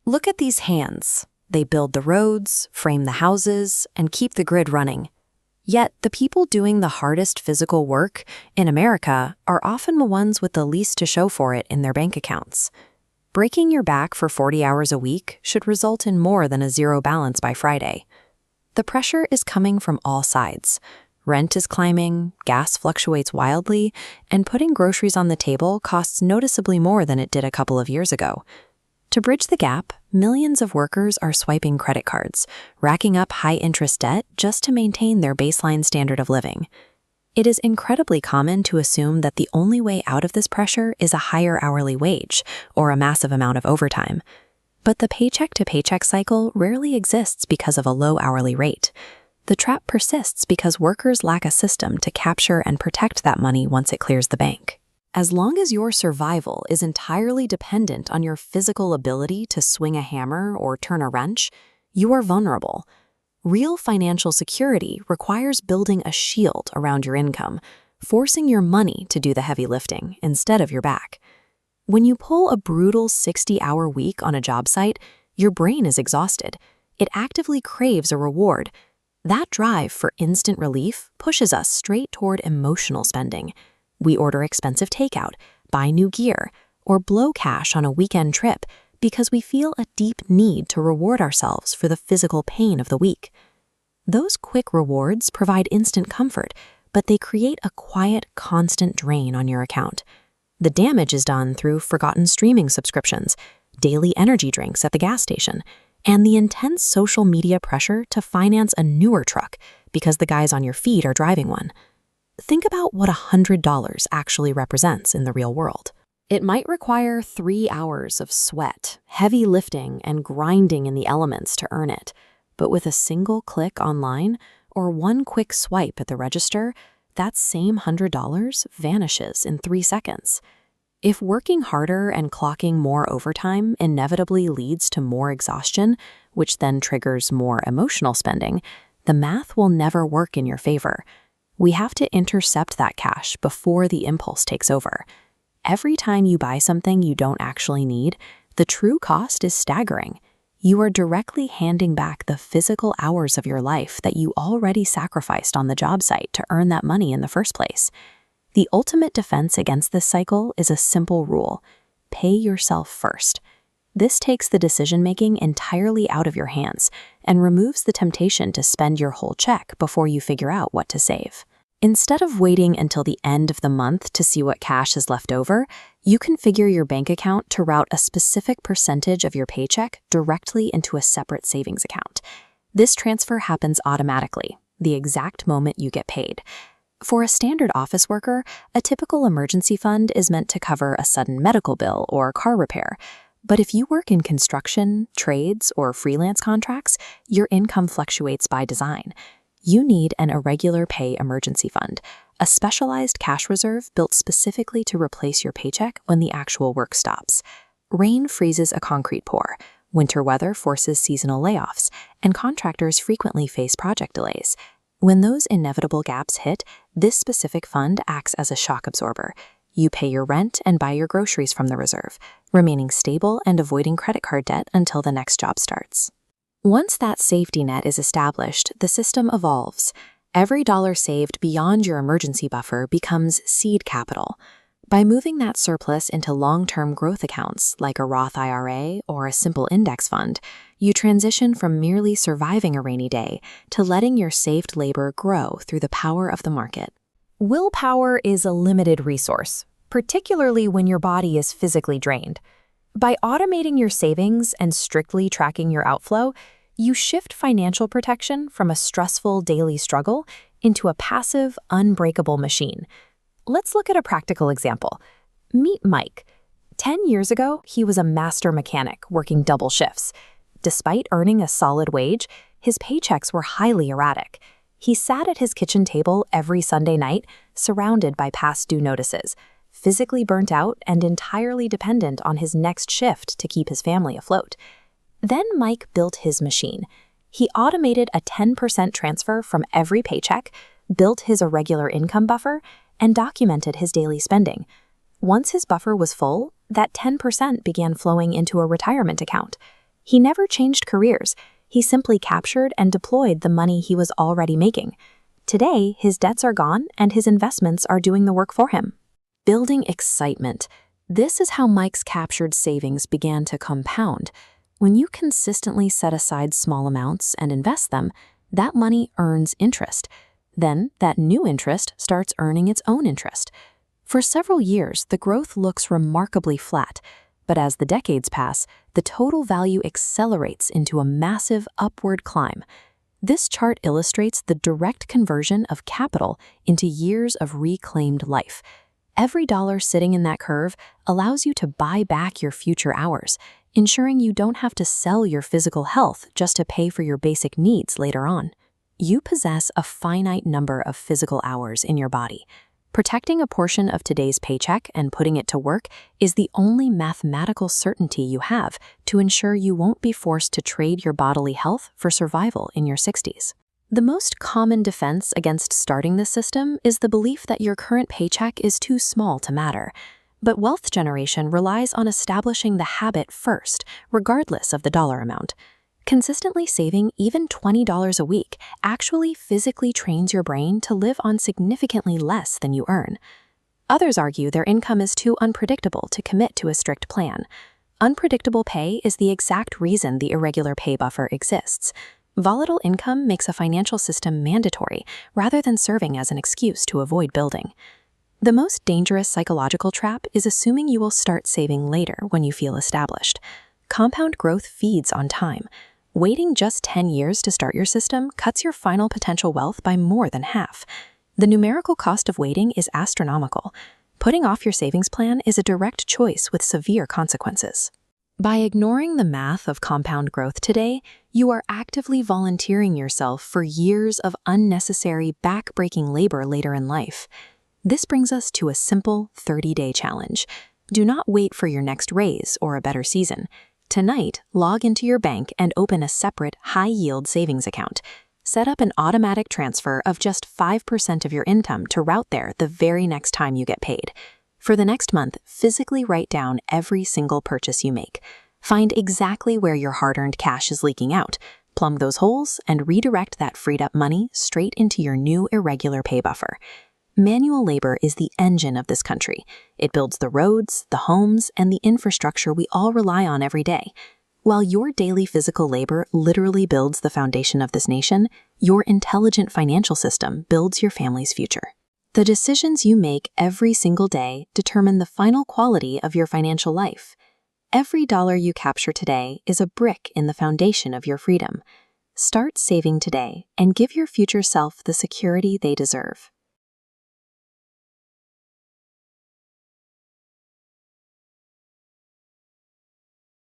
Look at these hands. They build the roads, frame the houses, and keep the grid running. Yet, the people doing the hardest physical work in America are often the ones with the least to show for it in their bank accounts. Breaking your back for 40 hours a week should result in more than a zero balance by Friday. The pressure is coming from all sides. Rent is climbing, gas fluctuates wildly, and putting groceries on the table costs noticeably more than it did a couple of years ago. To bridge the gap, millions of workers are swiping credit cards, racking up high-interest debt just to maintain their baseline standard of living. It is incredibly common to assume that the only way out of this pressure is a higher hourly wage or a massive amount of overtime. But the paycheck-to-paycheck cycle rarely exists because of a low hourly rate. The trap persists because workers lack a system to capture and protect that money once it clears the bank. As long as your survival is entirely dependent on your physical ability to swing a hammer or turn a wrench, you are vulnerable. Real financial security requires building a shield around your income, forcing your money to do the heavy lifting instead of your back. When you pull a brutal 60-hour week on a job site, your brain is exhausted. It actively craves a reward. That drive for instant relief pushes us straight toward emotional spending. We order expensive takeout, buy new gear, or blow cash on a weekend trip because we feel a deep need to reward ourselves for the physical pain of the week. Those quick rewards provide instant comfort, but they create a quiet, constant drain on your account. The damage is done through forgotten streaming subscriptions, daily energy drinks at the gas station, and the intense social media pressure to finance a newer truck because the guys on your feed are driving one. Think about what $100 actually represents in the real world. It might require 3 hours of sweat, heavy lifting, and grinding in the elements to earn it. But with a single click online or one quick swipe at the register, that same $100 vanishes in 3 seconds. If working harder and clocking more overtime inevitably leads to more exhaustion, which then triggers more emotional spending, the math will never work in your favor. We have to intercept that cash before the impulse takes over. Every time you buy something you don't actually need, the true cost is staggering. You are directly handing back the physical hours of your life that you already sacrificed on the job site to earn that money in the first place. The ultimate defense against this cycle is a simple rule: pay yourself first. This takes the decision-making entirely out of your hands and removes the temptation to spend your whole check before you figure out what to save. Instead of waiting until the end of the month to see what cash is left over, you configure your bank account to route a specific percentage of your paycheck directly into a separate savings account. This transfer happens automatically, the exact moment you get paid. For a standard office worker, a typical emergency fund is meant to cover a sudden medical bill or car repair. But if you work in construction, trades, or freelance contracts, your income fluctuates by design. You need an irregular pay emergency fund, a specialized cash reserve built specifically to replace your paycheck when the actual work stops. Rain freezes a concrete pour, winter weather forces seasonal layoffs, and contractors frequently face project delays. When those inevitable gaps hit, this specific fund acts as a shock absorber. You pay your rent and buy your groceries from the reserve, remaining stable and avoiding credit card debt until the next job starts. Once that safety net is established, the system evolves. Every dollar saved beyond your emergency buffer becomes seed capital. By moving that surplus into long-term growth accounts like a Roth IRA or a simple index fund, you transition from merely surviving a rainy day to letting your saved labor grow through the power of the market. Willpower is a limited resource, particularly when your body is physically drained. By automating your savings and strictly tracking your outflow, you shift financial protection from a stressful daily struggle into a passive, unbreakable machine. Let's look at a practical example. Meet Mike. 10 years ago, he was a master mechanic working double shifts. Despite earning a solid wage, his paychecks were highly erratic. He sat at his kitchen table every Sunday night, surrounded by past due notices, physically burnt out and entirely dependent on his next shift to keep his family afloat. Then Mike built his machine. He automated a 10% transfer from every paycheck, built his irregular income buffer, and documented his daily spending. Once his buffer was full, that 10% began flowing into a retirement account. He never changed careers. He simply captured and deployed the money he was already making. Today, his debts are gone and his investments are doing the work for him. Building excitement. This is how Mike's captured savings began to compound. When you consistently set aside small amounts and invest them, that money earns interest. Then, that new interest starts earning its own interest. For several years, the growth looks remarkably flat, but as the decades pass, the total value accelerates into a massive upward climb. This chart illustrates the direct conversion of capital into years of reclaimed life. Every dollar sitting in that curve allows you to buy back your future hours, ensuring you don't have to sell your physical health just to pay for your basic needs later on. You possess a finite number of physical hours in your body. Protecting a portion of today's paycheck and putting it to work is the only mathematical certainty you have to ensure you won't be forced to trade your bodily health for survival in your 60s. The most common defense against starting this system is the belief that your current paycheck is too small to matter. But wealth generation relies on establishing the habit first, regardless of the dollar amount. Consistently saving even $20 a week actually physically trains your brain to live on significantly less than you earn. Others argue their income is too unpredictable to commit to a strict plan. Unpredictable pay is the exact reason the irregular pay buffer exists. Volatile income makes a financial system mandatory rather than serving as an excuse to avoid building. The most dangerous psychological trap is assuming you will start saving later when you feel established. Compound growth feeds on time. Waiting just 10 years to start your system cuts your final potential wealth by more than half. The numerical cost of waiting is astronomical. Putting off your savings plan is a direct choice with severe consequences. By ignoring the math of compound growth today, you are actively volunteering yourself for years of unnecessary, back-breaking labor later in life. This brings us to a simple 30-day challenge. Do not wait for your next raise or a better season. Tonight, log into your bank and open a separate, high-yield savings account. Set up an automatic transfer of just 5% of your income to route there the very next time you get paid. For the next month, physically write down every single purchase you make. Find exactly where your hard-earned cash is leaking out, plumb those holes, and redirect that freed-up money straight into your new irregular pay buffer. Manual labor is the engine of this country. It builds the roads, the homes, and the infrastructure we all rely on every day. While your daily physical labor literally builds the foundation of this nation, your intelligent financial system builds your family's future. The decisions you make every single day determine the final quality of your financial life. Every dollar you capture today is a brick in the foundation of your freedom. Start saving today and give your future self the security they deserve.